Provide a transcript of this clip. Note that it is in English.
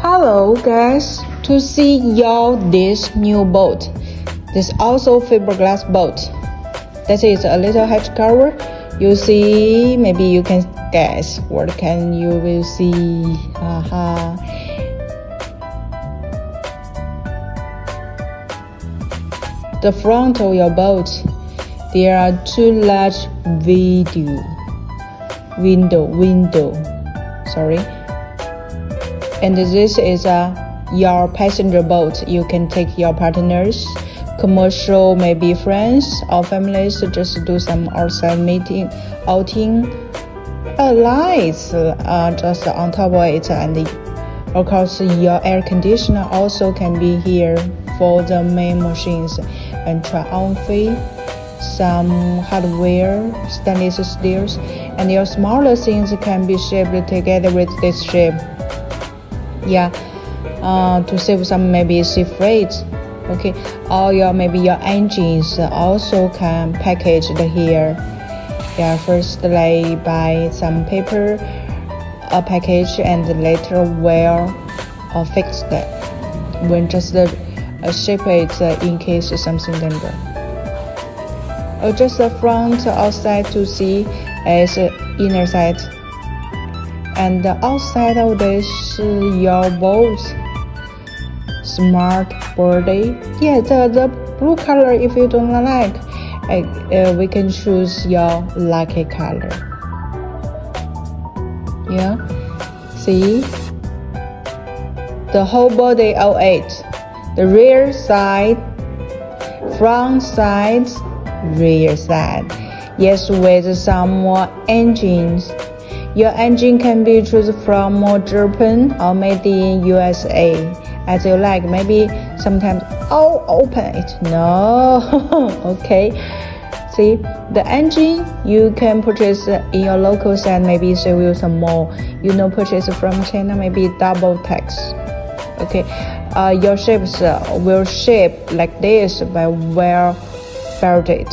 Hello guys, to see this new boat. This also fiberglass boat. This is a little hatch cover. You see, maybe you can guess what can you will see. The front of your boat, there are two large window. Sorry. And this is your passenger boat. You can take your partners, commercial, maybe friends or families, just do some outside outing. Lights just on top of it, and of course your air conditioner also can be here for the main machines, and triumphy, some hardware, stainless steels, and your smaller things can be shipped together with this ship. To save some maybe sea freight. Okay, or maybe your engines also can packaged here. First lay by some paper package and later wear or fix that when just ship it in case something danger. Or just the front outside to see as inner side. And the outside of this your boat, smart body. The blue color if you don't like, we can choose your lucky color. See, the whole body of8, the rear side, front side, rear side. Yes, with some more engines. Your engine can be chosen from Japan or made in USA, as you like. Maybe sometimes open it. No, okay. See, the engine you can purchase in your local site, maybe save you some more. Purchase from China, maybe double tax. Okay, your ships will ship like this by well belted.